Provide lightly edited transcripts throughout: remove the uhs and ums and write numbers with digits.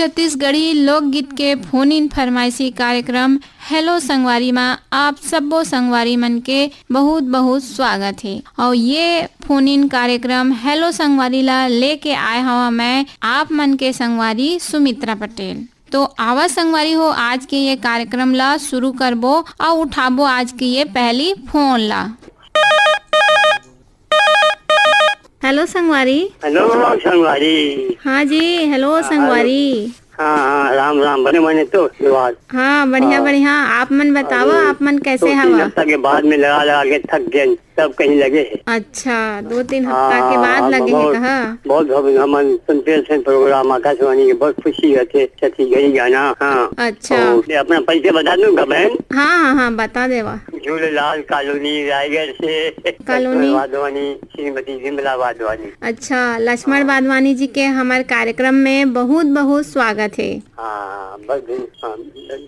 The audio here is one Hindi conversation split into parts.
छत्तीसगढ़ी लोकगीत के फोन इन फरमाइशी कार्यक्रम हेलो संगवारी में आप सबो संगवारी मन के बहुत बहुत स्वागत है। और ये फोन इन कार्यक्रम हेलो संगवारी ला लेके आए हवा मैं आप मन के संगवारी सुमित्रा पटेल। तो आवा संगवारी हो, आज के ये कार्यक्रम ला शुरू करबो और उठाबो आज की ये पहली फोन ला। हेलो संगवारी। हेलो संगवारी। हाँ जी, हेलो संगवारी। हाँ राम राम बने मने तो बात। हाँ बढ़िया बढ़िया। आप मन बताओ, आप मन कैसे हवा? हफ्ता के बाद में लगा के थक गए, सब कहीं लगे है। अच्छा, 2-3 हफ्ता के बाद लगे है कहा? बहुत हम सुनते थे प्रोग्राम आकाशवाणी के, बहुत खुशी रहते छत्तीसगढ़ी गाना। हाँ अच्छा, अपना परिचय बता दूंगा बहन। हाँ बता देवा। झूलेलाल कॉलोनी रायगढ़ से कॉलोनी वाधवानी, श्रीमती विमला वाधवानी। अच्छा, लक्ष्मण वाधवानी जी के हमारे कार्यक्रम में बहुत बहुत स्वागत है। हाँ बस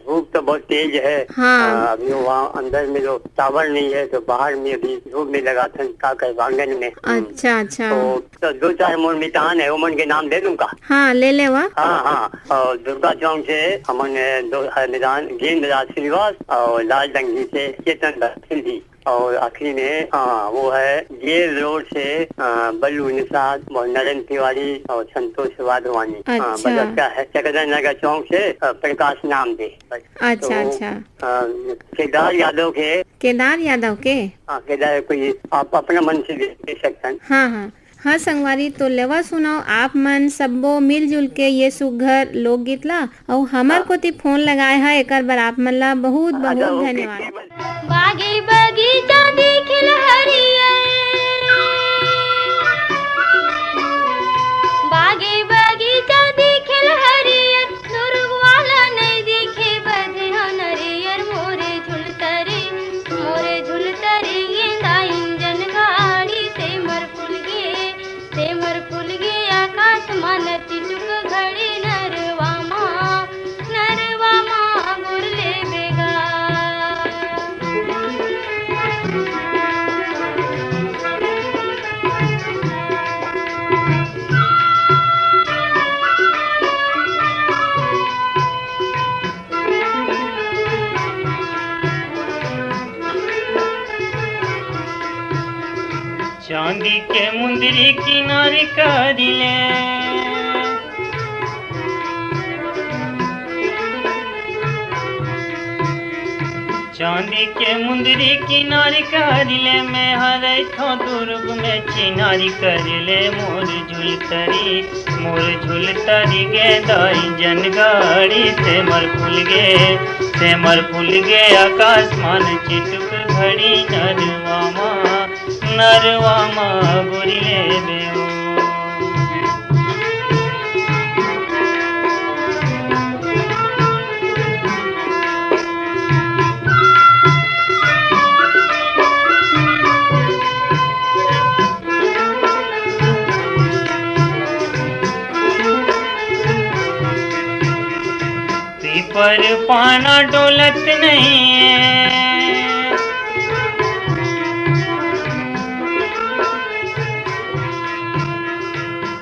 धूप तो बहुत तेज है। हाँ अभी वहाँ अंदर में जो टावर नहीं है तो बाहर में अभी धूप में लगा था का आंगन में। अच्छा अच्छा, तो 2-4 मोड़ मितान है, उमन के नाम दे दूंगा। हाँ ले ले वा। हाँ और दुर्गा चौक से हमन मैदान गेंद राज श्रीवास और लाल डंगी से चेतन सिंधी और आखिरी में वो है जेल रोड से बल्लू निषाद, नरेंद्र तिवारी और संतोष वाधवानी। अच्छा है चकदर नगर चौक से प्रकाश नाम दे। अच्छा अच्छा, केदार यादव के। केदार यादव के? हाँ केदार कोई आप अपना मन से दे सकते हैं। हाँ संगवारी, तो लेवा सुनाओ आप मन सबो मिलजुल के ये सुघर लोकगीत ला और हमार कोती फोन लगाए है, एक बार आप मन ला बहुत बहुत धन्यवाद। बागी बगीचा दिखल हरियर, बागी बगीचा दिखल हरियर, सुरग वाला नहीं दिखे बधे हो नरियर। मोरे झुलतरी गेंदा इंजन गाड़ी से मर फुल गे आकाश मान चिटुक घड़ी। नरवा माँ गुरले बेगा। चांदी के मुंदरी किनारे करिले, चांदी के मुंदरी किनारे करिले, मैं हरे थो दुर्ग में चिनारी करिले। मोर झुलतरी गेदाई जनगाड़ी से मर फुल गे आकाश मान चिटुक घड़ी। नरवा माँ गुरिले बेओ। पीपर पाना डोलत नहीं है,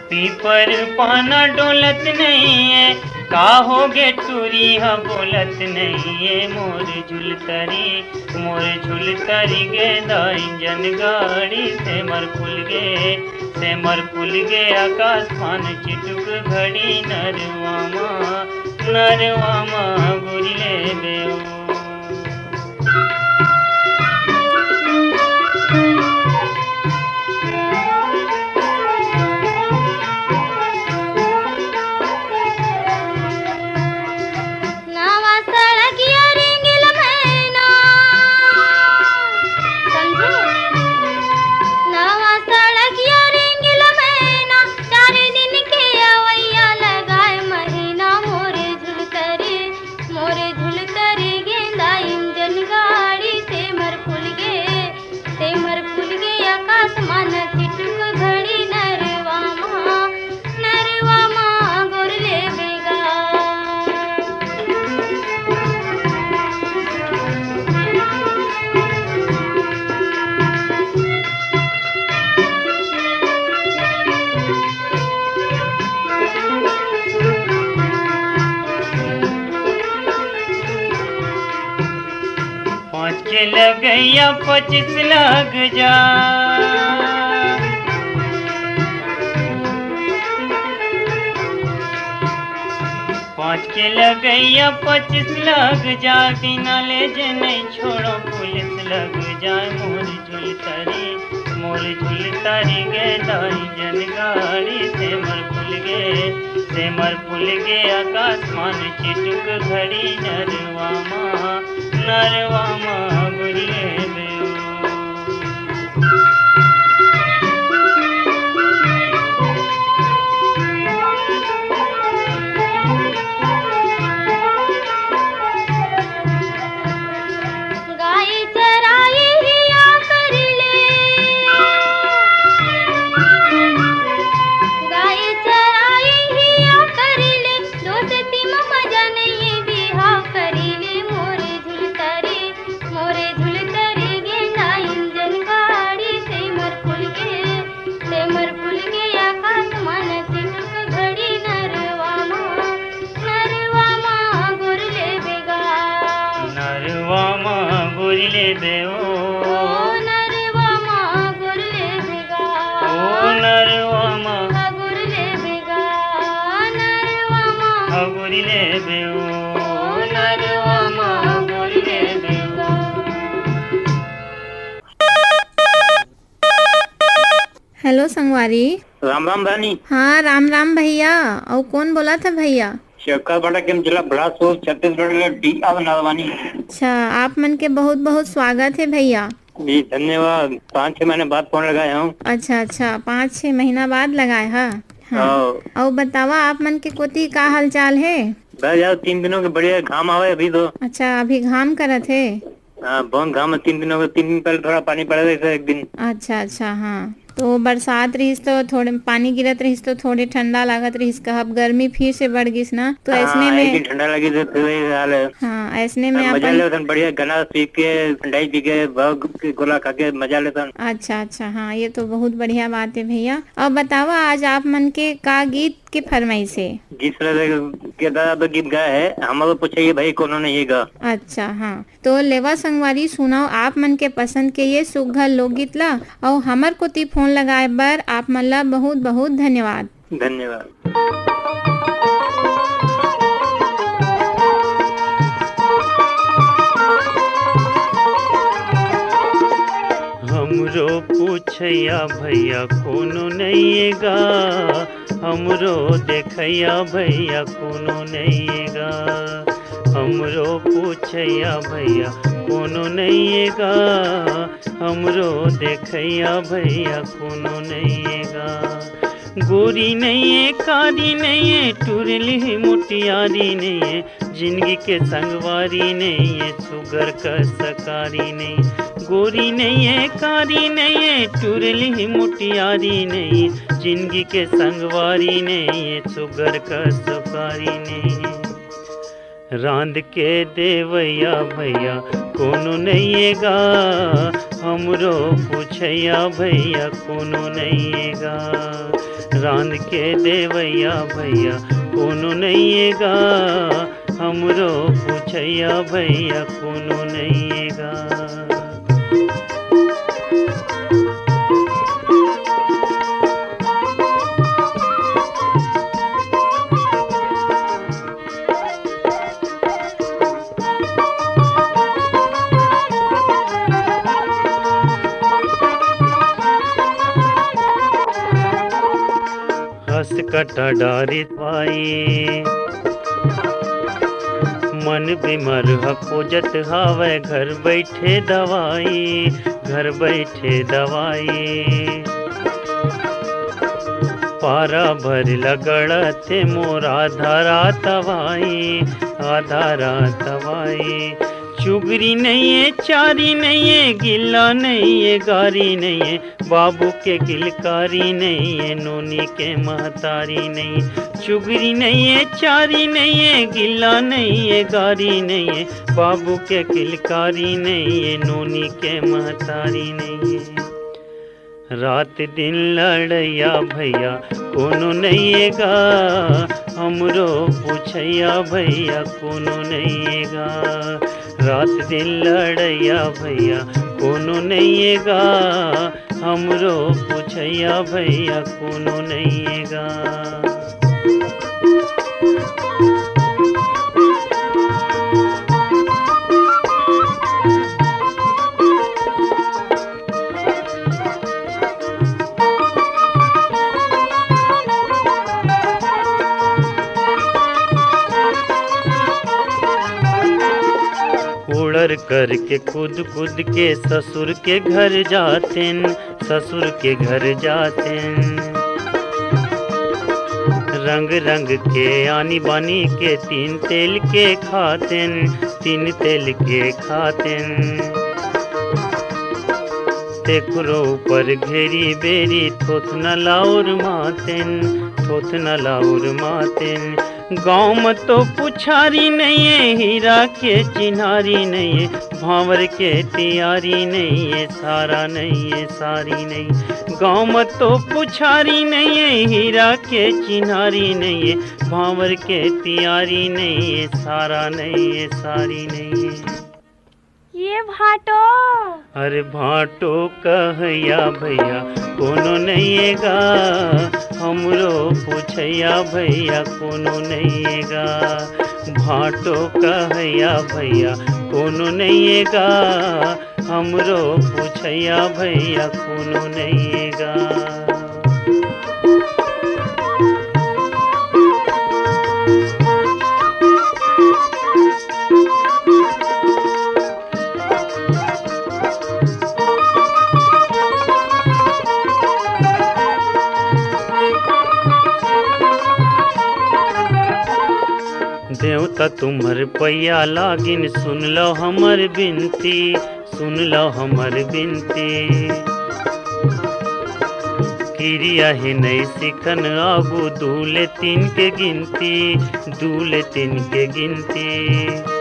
पीपर पाना डोलत नहीं है, का होगे टूरी हाँ बोलत नहीं है। मोर झुलतरी गेदाई जनगाड़ी से मर फुल गे आकाश मान चिटुक घड़ी। नरवा माँ गुरिले बेओ। मोरे झुलतरी लगैया 25 लग जा। 5 के लगैया 25 लग जा, बिना ले जे नहीं छोड़ो पुलिस लग जाए। मोर झुलतारी गे दाई जन गाड़ी, से मर फुल गे आकाशमान चिटुक घड़ी। नरवा माँ गुरिए बेओ। हेलो संगवारी। राम राम रानी। हाँ राम राम भैया। और कौन बोला था भैया? शेखरपाड़ा के जिला बिलासपुर छत्तीसगढ़ डी नालवानी। अच्छा, आप मन के बहुत बहुत स्वागत है भैया। जी धन्यवाद। 5-6 महीने बाद फोन लगाया हूँ। अच्छा 5-6 महीना बाद लगाए है। हाँ। और बतावा आप मन के कोती का हाल चाल है? बस यार 3 दिनों के बढ़िया घाम आवे अभी तो। अच्छा, अभी घाम करत है। बहुत घाम है 3 दिनों के। 3 दिन पहले थोड़ा पानी पड़ा था एक दिन। अच्छा हाँ। तो बरसात रहीस तो थोड़े पानी गिरत रहीस तो थोड़े ठंडा लागत रहीस। अब गर्मी फिर से बढ़ गई ना, तो ऐसने में ठंडा लगी तो फिर वही हाल है। हाँ, ऐसने में मजा लेते बढ़िया गना पी के ठंडाई पी के भग के गोला खा के मजा लेता। अच्छा हाँ, ये तो बहुत बढ़िया बात है भैया। अब बतावा आज आप मन के का गीत के फरमाइश है? के दादा गीत गाया है, हमारे पूछे भाई कोनो नहीं गा। अच्छा हाँ, तो लेवा संगवारी सुनाओ आप मन के पसंद के ये सुघर लोकगीत ला। और हमर कोती फोन लगाए बर आप मन ला बहुत बहुत धन्यवाद। धन्यवाद। हमरो पूछैया भैया कोनो नहीं गा, हमरो देखैया भैया कोनो नहीं गा। हमरो पूछैया भैया कोनो नहीं गा, हमरो देखैया भैया कोनो नहीं गा। गोरी नहीं है, कारी नहीं है, टुरली मुटियारी नहीं है, जिंदगी के संगवारी नहीं है, सुगर का सकारी नहीं। गोरी नहीं है, कारी नहीं है, टुरली मुटियारी नहीं, जिंदगी के संगवारी नहीं है, सुगर का सकारी नहीं। रांद के देवैया भैया कोनो नहीं गा, हमरो पूछैया भैया कोनो नहीं गा। रांद के देवैया भैया कोनो नहीं गा, हमरो पूछैया भैया कोनो नहीं गा। हंस कटा डारी पाई मन बीमार खोजत हावे, घर बैठे दवाई, घर बैठे दवाई। पारा भर लगड़ते मोर आधारा तवाई, आधारा तवाई। चुगरी नहीं है, चारी नहीं है, गिल्ला नहीं है, गारी नहीं है, बाबू के किलकारी नहीं है, नोनी के महतारी नहीं। चुगरी नहीं है, चारी नहीं है, गिल्ला नहीं है, गारी नहीं है, बाबू के किलकारी नहीं है, नोनी के महतारी नहीं है। रात दिन लड़ैया भैया कोनो नहीं गा, हमरो पूछैया भैया कोनो नहीं गा। रात दिन लड़ैया भैया कोनो नहीं गा, हमरो पूछैया भैया कोनो नहीं गा। उड़र करके कूद कूद के ससुर के घर जातेन, ससुर के घर जातेन। रंग रंग के आनी बानी के तीन तेल के खातेन, तीन तेल के खातेन। तेकरो ऊपर घेरी बेरी थोथ न लाउर मातेन, थोथ न लाउर मातेन। गाँव में तो पुछारी नहीं है, हीरा के चिन्हारी नहीं है, भांवर के तियारी नहीं है, सारा नहीं है सारी नहीं। गाँव में तो पुछारी नहीं है, हीरा के चिन्हारी नहीं है, भांवर के तियारी नहीं है, सारा नहीं है सारी नहीं है। ये भाटो अरे भाटो कहैया भैया कोनो नहीं गा, हमरो पूछैया भैया कोनो नहीं गा। भाटो कहैया भैया कोनो नहीं गा, हमरो पूछैया भैया कोनो नहीं गा। देवता तुम्हर पैया लागिन, सुन लो हमर बिनती, सुन लो हमर बिनती। क्रिया ही नहीं सिखन आगू, दूले तीन के गिनती, दूले तीन के गिनती।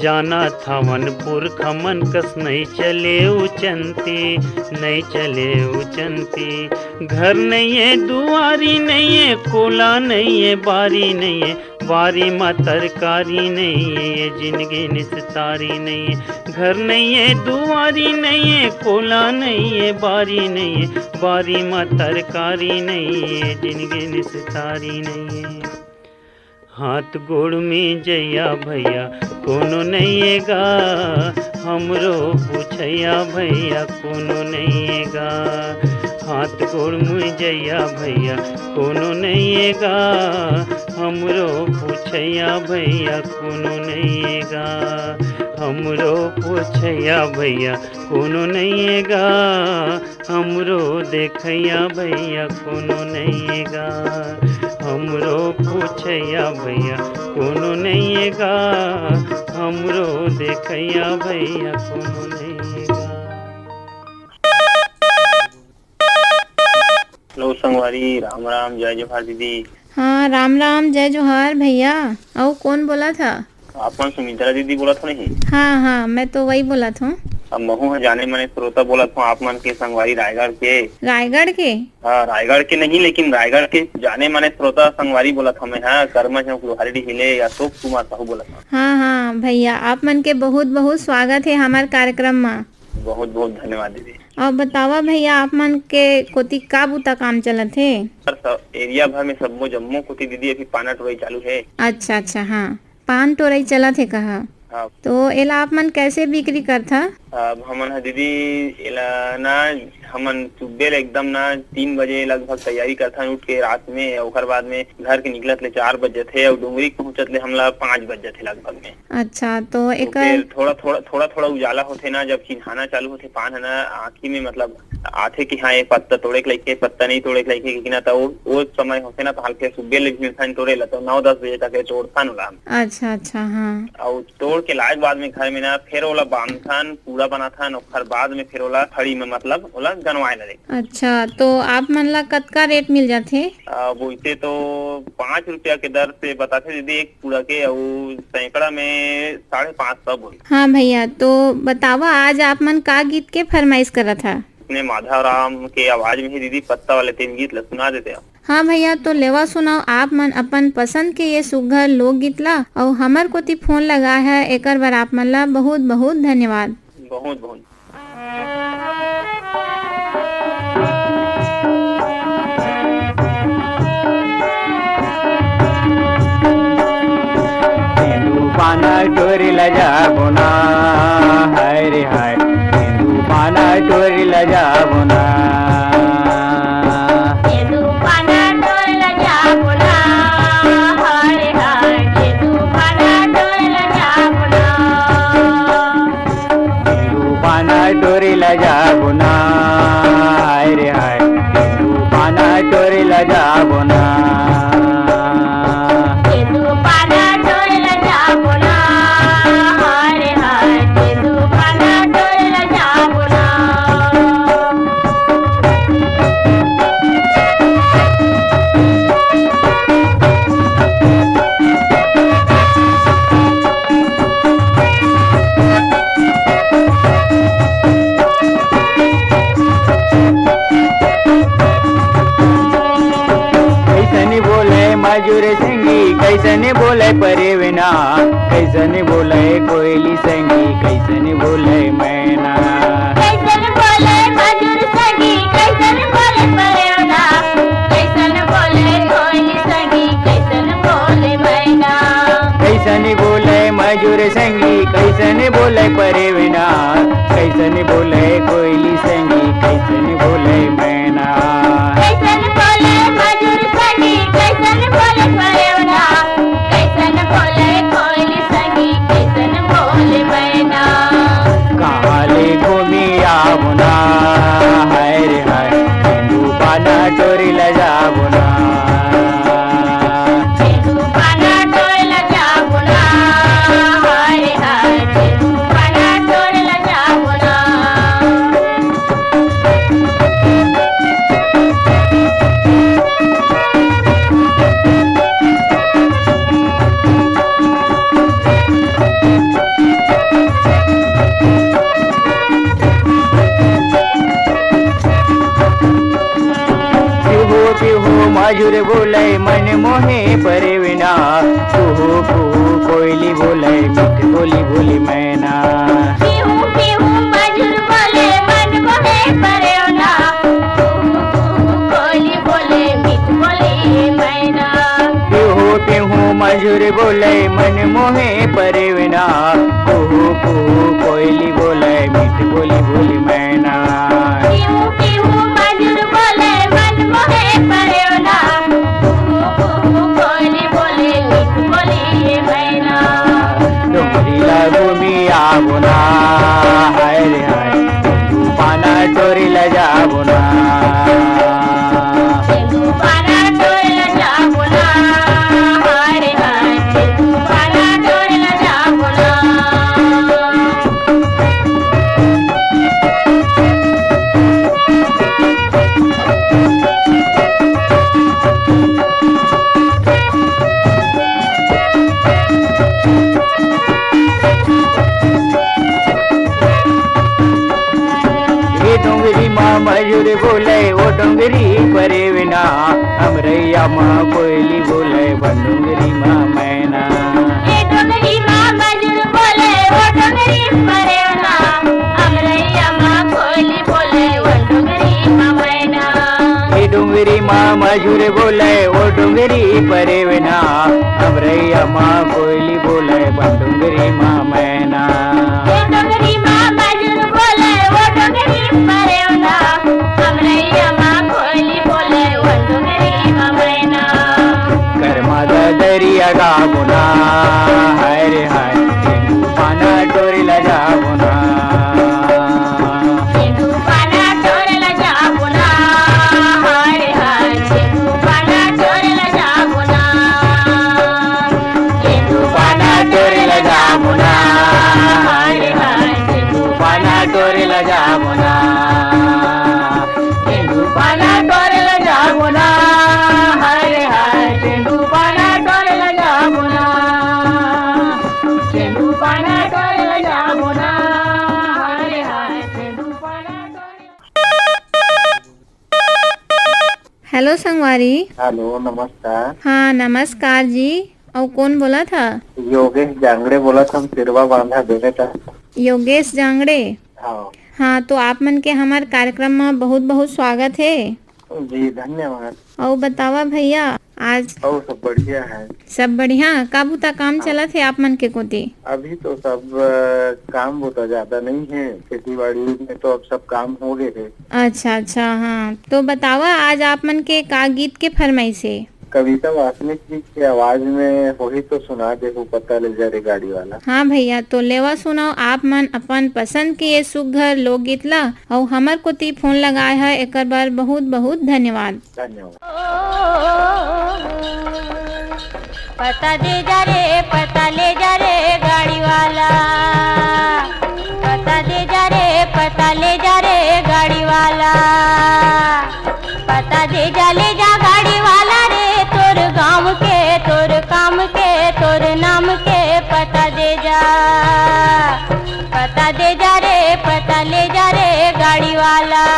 जाना था वनपुर खमन कस नहीं चले उचंती, नहीं चले उचंती। घर नहीं है दुआरी नहीं है, कोला नहीं है बारी नहीं है, बारी माँ तरकारी नहीं है, ये जिंदगी निस्तारी नहीं है। घर नहीं है दुआरी नहीं है, कोला नहीं है बारी नहीं है, बारी माँ तरकारी नहीं है, जिंदगी निस्तारी नहीं है। हाथ गोड़ में जैया भैया कोनो नहीं गा, हमरो पूछैया भैया कोनो नहीं गा। हाथ गोड़ में जैया भैया कोनो नहीं गा, हमरो पूछैया भैया कोनो नहीं गा। हमरो पूछैया भैया कोनो नहीं गा, हमरो देखैया भैया कोनो नहीं गा। हमरो पूछैया भैया कोनो नहीं गा, हमरो देखैया भैया कोनो नहीं गा। हेलो संगवारी, राम राम, जय जोहार दीदी। हाँ राम राम जय जोहार भैया। और कौन बोला था? आप कौन सुमित्रा दीदी बोला था नहीं? हाँ हाँ मैं तो वही बोला था। अब महू है जाने माने श्रोता बोला था आप मन के संगवारी रायगढ़ के। रायगढ़ के? हाँ रायगढ़ के नहीं, लेकिन रायगढ़ के जाने माने श्रोता संगवारी बोला था मैं। हाँ कर्मा लोहारी हिले अशोक कुमार साहू बोला था। हाँ हाँ भैया आप मन के बहुत बहुत स्वागत है हमारे कार्यक्रम में। बहुत बहुत धन्यवाद दीदी। और बतावा भैया आप मन के कोती का बुता काम चलत है? एरिया भर में सबो जम्मू कोती दीदी अभी पाना टोराई चालू है। अच्छा अच्छा हाँ पान टोराई चलत है कहा? हाँ। तो एला आप मन कैसे बिक्री करता? अब हमन दीदी एला ना हमन सुबह एकदम ना 3 बजे लगभग तैयारी करथा उठ के रात में, और बाद में घर के निकलत ले 4 बजे थे और डुंगरी पहुंचत ले हमला 5 बजे थे लगभग में। अच्छा तो एक थोड़ा उजाला होते ना, जब चिन्हाना चालू होते पान है ना आँखी में मतलब आथे कि हाँ ये पत्ता तोड़े के लाइके पत्ता नहीं तोड़े के लाइके कि ना, तो वो समय होते ना तो हल्के सुबह ले भी तोड़े ला तो 9-10 बजे तक तोड़ता न। अच्छा अच्छा हाँ। और तोड़ के लायक बाद में घर में ना फिर ओला बांधथन पूरा बनाथन और बाद में फिर ओला खड़ी में मतलब ओला गनवाए लगे। अच्छा तो आप मन ला कतका रेट मिल जाथे? वैसे तो 5 रुपया के दर से बताते दीदी एक पूरा के, और सैकड़ा में 550 बोल। हाँ भैया तो बतावा आज आप मन का गीत के फरमाइश करा था? अपने माधव राम के आवाज में ही दीदी पत्ता वाले 3 गीत सुना देते आप। हाँ भैया, तो लेवा सुनाओ आप मन अपन पसंद के ये सुघर लोकगीत ला और हमर कोती फोन लगा है, एकर बर आप मन ला बहुत बहुत धन्यवाद। बहुत बहुत पाना टोरी लजा बुना, हाय रे हाय हिंदू पाना टोरी लजा बुना, हिंदू पाना टोरी लजा बुना, हाय रे हाय हिंदू पाना टोरी लजा बुना, हिंदू पाना टोरी लजा बुना, हाय रे हाय हिंदू पाना टोरी लजा बुना, हिंदू पाना टोरी लजा बुना, हाय रे हाय हिंदू पाना टोरी लजा बुना। कैसनी बोले मजूर संगी, कैसनी बोले परिविना, कैसनी बोले कोयली संगी, कैसनी बोले मैना, कैसन बोले मजूर संगी, कैसन बोले परिवना, कैसन बोले कोयली संगी, कैसन बोले मैना, कैसनी बोले मजूर संगी, कैसनी बोले परिविना, कैसनी बोले कोयली संगी, कैसनी बोले मैना, कैसन बोले मजूर संगी, कैसन बोले परिवना, कैसन बोले कोयली संगी, कैसन बोले मैना। कहाँ ले घूमी आबुना, हाय रे हाय हिंदू पाना टोरी लजा बुना, हिंदू पाना टोरी लजा बुना, हाय रे हाय हिंदू पाना टोरी लजा बुना। पिहू पिहू मजूर बोले मन मोहे परिविना, कुहू कुहू कोयली बोले मीठ बोली बोली मैना, पीहू पीहू मजूर बोले मन मोहे परिवना, कुहू कुहू कोयली बोले मीठ बोली मैना। पिहू पिहू मजूर बोले मन मोहे परिविना, कुहू कुहू कोयली बोले मीठ बोली बोली मैना, पीहू पीहू मजूर बोले मन मोहे परिवना, कुहू कुहू कोयली बोले मीठ बोली मैना। डोंगरी लगूमी आबुना, हाय रे हाय हिंदू पाना टोरी लजा बुना, हिंदू पाना टोरी लजा बुना, हाय रे हाय हिंदू पाना टोरी लजा बुना। ये डोंगरी माँ मजूर बोले वो डोंगरी परिविना, हमरैया माँ कोयली बोले बन डोंगरी माँ मैना, ए डोंगरी माँ मजूर बोले वो डोंगरी परिवना, अमरैया माँ कोयली बोले वो डोंगरी माँ मैना। ये डोंगरी माँ मजूर बोले वो डोंगरी परिविना, हमरैया माँ कोयली बोले बन डोंगरी माँ मैना, ए डोंगरी माँ मजूर बोले वो डोंगरी परिवना, अमरैया माँ कोयली बोले वो डोंगरी माँ मैना। कर्मा दरिया गा बुना, हाय रे हाय हिंदू पाना टोरी लजा बुना, हिंदू पाना टोरी लजा बुना, हाय रे हाय हिंदू पाना टोरी लजा बुना, हिंदू पाना टोरी लजा बुना, हाय रे हाय हिंदू पाना टोरी लजा बुना, हिंदू पाना टोरी लजा बुना, हाय रे हाय हिंदू पाना टोरी लजा बुना, हिंदू पाना टोरी लजा बुना, हाय रे हाय हिंदू पाना टोरी। हेलो संगवारी। हेलो, नमस्कार। हाँ नमस्कार जी। और कौन बोला था? योगेश जांगड़े बोला था, हम सिरवा बांधा देने था। योगेश जांगड़े। हाँ हाँ तो आप मन के हमार कार्यक्रम में बहुत बहुत स्वागत है जी, धन्यवाद। और बतावा भैया आज और सब बढ़िया है। सब बढ़िया काबूता काम चलत है आप मन के कोती? अभी तो सब काम होता ज्यादा नहीं है, खेती बाड़ी में तो अब सब काम हो गए थे। अच्छा अच्छा। हाँ तो बतावा आज आप मन के का गीत के फरमाइश है? कविता वासनिक जी की आवाज में वही तो सुना दे, वो पता ले जा रे गाड़ी वाला। हाँ भैया तो लेवा सुनाओ आप मन अपन पसंद के ये सुघर लोकगीत ला और हमर कोती फोन लगाए है एक बार बहुत बहुत धन्यवाद। धन्यवाद। पता दे जा रे, पता ले जा रे गाड़ी वाला, पता दे जा रे, पता ले जा रे गाड़ी वाला, पता दे जा ले जा गाड़ी वाला रे, तोर गाँव के, तोर काम के, तोर नाम के पता दे जा, पता दे जा रे, पता ले जा रे गाड़ी वाला।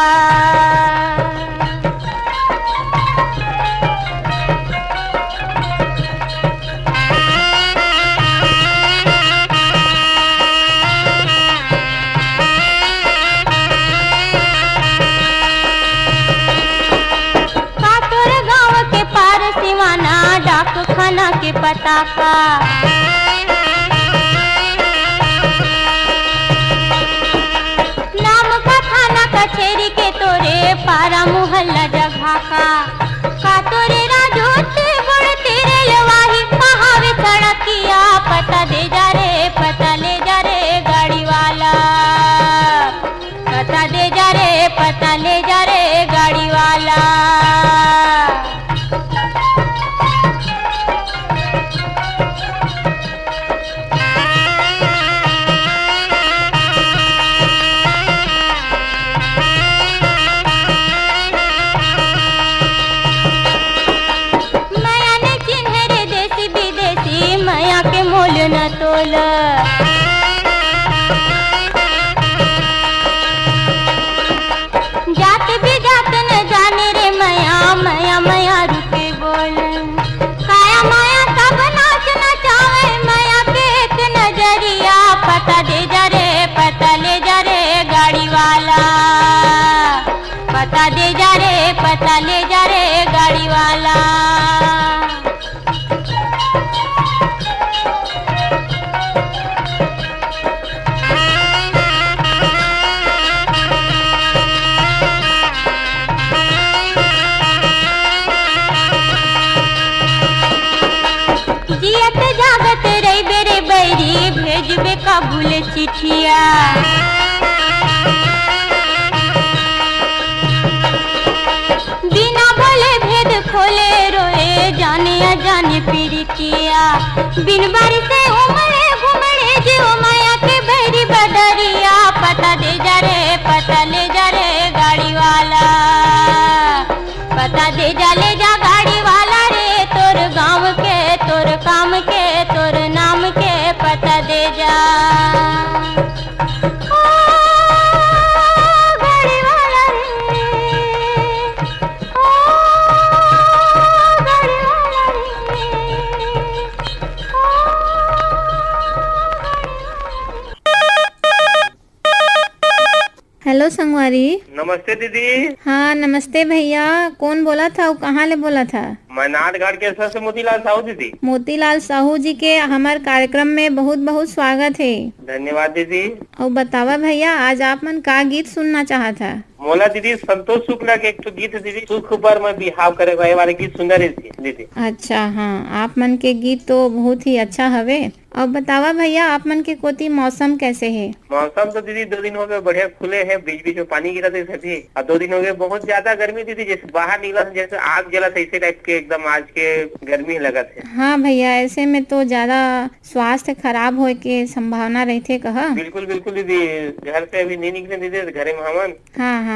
खाना के पता का नाम का थाना कचेरी के तोरे पारा मोहल्ला जगह का तोरे राजोते गुण तेरे लवाही कहावे सड़किया, पता दे जा रे, पता ले जा रे गाड़ी वाला, पता दे जा रे, पता ले जा रे गाड़ी वाला। न तोल जात भी जात न जाने रे मया, मया मया रुके बोल, काया माया सब नाच नचावे मया के एक नजरिया, पता दे जा रे, पता ले जा रे गाड़ी वाला, पता दे जा रे, पता ले जा रे गाड़ी वाला। जियत जागत रही बेरे बैरी भेजबे काबुल चिठिया, बिना बोले भेद खोले रोए जाने अजाने पीड़ितिया, बिन बारी से उमड़े घुमड़े जो माया के बैरी बदरिया, पता दे जा रे, पता ले जा रे गाड़ी वाला, पता दे जा ले जा गाड़ी वाला रे, तोर गाँव के, तोर काम के, तोर नाम के पता दे जा। ओ गाड़ी वाला रे, ओ गाड़ी वाला रे, हेलो संगवारी। नमस्ते दीदी। हाँ नमस्ते भैया, कौन बोला था और कहाँ ले बोला था? मैं नाटघाट के सर से मोतीलाल साहू दीदी। मोतीलाल साहू जी के हमारे कार्यक्रम में बहुत बहुत स्वागत है। धन्यवाद दीदी। और बतावा भैया आज आप मन का गीत सुनना चाहा था? मोला दीदी संतोष शुक्ला के एक तो गीत दीदी, सुख पर मैं बिहाव करे वाले गीत सुंदर है दीदी। अच्छा हाँ, आप मन के गीत तो बहुत ही अच्छा हवे। और बतावा भैया आप मन के कोती मौसम कैसे है? मौसम तो दीदी 2 दिन हो गए बढ़िया खुले हैं, बीच बीच में पानी गिरा थे, और 2 दिन हो गए बहुत ज्यादा गर्मी दीदी, जैसे बाहर निकला जैसे आग जला था, इसी टाइप के एकदम आज के गर्मी लगा थे। हाँ भैया, ऐसे में तो ज्यादा स्वास्थ्य खराब होए के संभावना रहते कहा। बिल्कुल बिल्कुल दीदी, घर से अभी नहीं निकले दीदी, घरे में हमन हाँ हाँ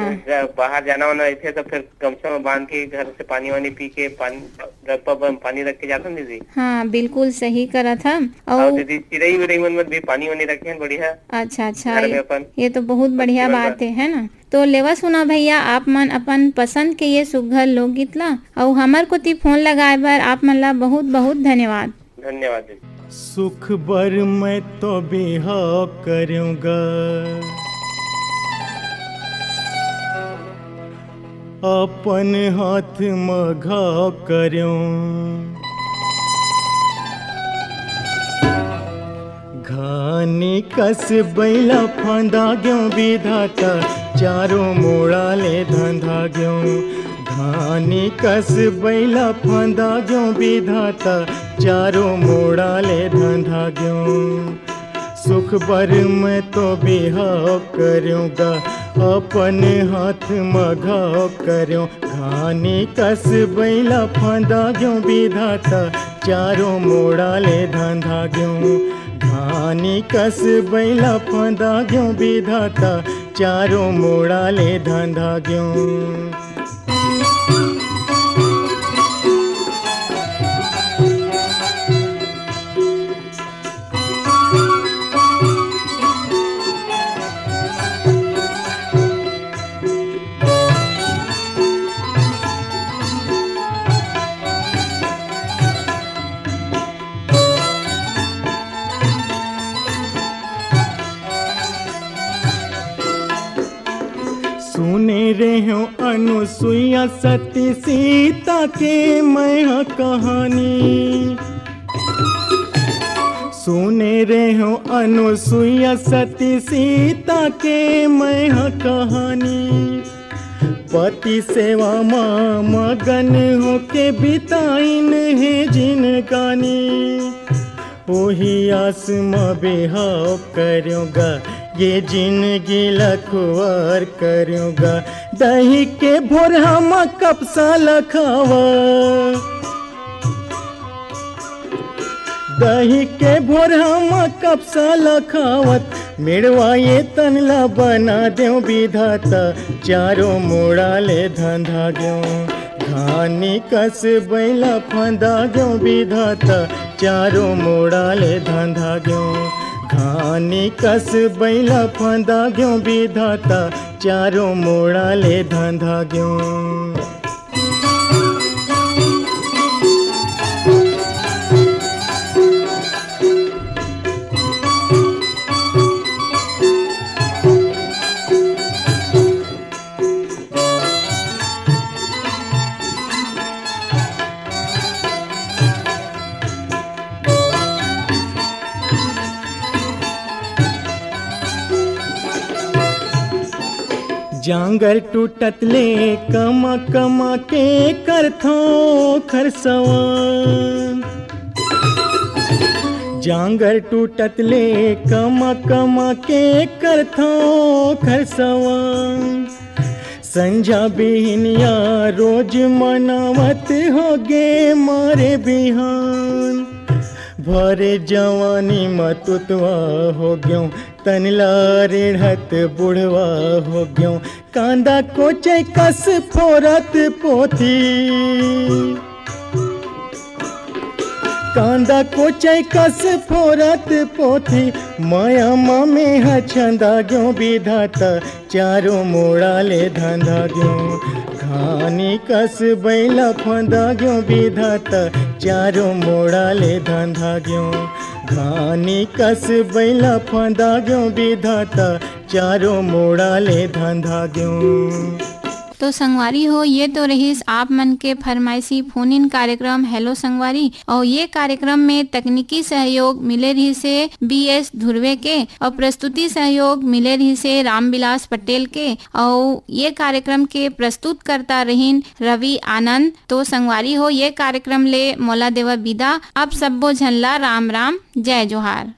बाहर जाना वाना थे तो फिर गमछा में बांध के घर से पानी वानी पी के पानी रख के जाता दीदी। हाँ बिल्कुल सही करा था। और और दीदी चिड़ई विड़ई मन में भी पानी वानी रखे हैं बढ़िया। अच्छा अच्छा, घर में अपन ये तो बहुत बढ़िया बात है ना। तो लेवा सुना भैया, आप मन अपन पसंद के ये सुघर लोकगीत ला और हमार कोती फोन लगाए बर आप मन ला बहुत बहुत धन्यवाद। धन्यवाद दीदी। सुख बर मैं तो बिहाव करूँगा, अपन हाथ में घाव करूँ, घानी कस बैला फांदा ग्यों विधाता, चारों मोड़ा ले धंधा ग्यों, घानी कस बैला फांदा ग्यों विधाता, चारों मोड़ा ले धंधा ग्यों। सुख बर मैं तो बिहाव करूँगा, अपन हाथ में घाव करूँ, घानी कस बैला फांदा ग्यों विधाता, चारों मोड़ा ले धंधा ग्यों, घानी कस बैला फांदा ग्यों विधाता, चारों मोड़ा ले धंधा ग्यों। सुने रे हो अनुसुईया सती सीता के मैं कहानी, सुने रे हो अनुसुईया सती सीता के मैं कहानी, पति सेवा माँ मगन हो के बिताइन है जिनगानी, वही आस में बिहाव करूँगा, ये जिंदगी लखवार करूँगा, दही के भोर हम कपसा लखावा, दही के भोर हम कपसा लखावत, मेड़वा ये तनला बना देव विधाता, चारों मोड़ा ले धंधा ग्यों, घानी कस बैला फांदा ग्यों विधाता, चारों मोड़ा ले धंधा ग्यों, घानी कस बैला फांदा ग्यों विधाता, चारों मोड़ा ले धंधा ग्यों। जांगर टूटत ले कमा कमा के करथो खरसवा, जांगर टूटत ले कमा कमा के करथो खरसवा, संझा बिहनिया रोज मनावत होगे मारे बिहान, भरे जवानी मतुतवा हो ग्यों, तनला रेढ़त बुढ़वा हो ग्यों, कांदा कोचे कस फोरत पोथी, कांदा कोचे कस फोरत पोथी, माया मामे हछंदा ग्यों विधाता, चारों मोड़ा ले धंधा ग्यों, घानी कस बैला फांदा ग्यों विधाता, चारों मोड़ा ले धंधा ग्यों, घानी कस बैला फांदा ग्यों विधाता, चारों मोड़ा ले धंधा ग्यों। तो संगवारी हो, ये तो रहीस आप मन के फरमाइशी फोन इन कार्यक्रम हेलो संगवारी, और ये कार्यक्रम में तकनीकी सहयोग मिले रही से BS धुर्वे के, और प्रस्तुति सहयोग मिले रही से रामविलास पटेल के, और ये कार्यक्रम के प्रस्तुत करता रहीन रवि आनंद। तो संगवारी हो, ये कार्यक्रम ले मोला देवा विदा, अब सब्बो झनला राम राम, जय जोहार।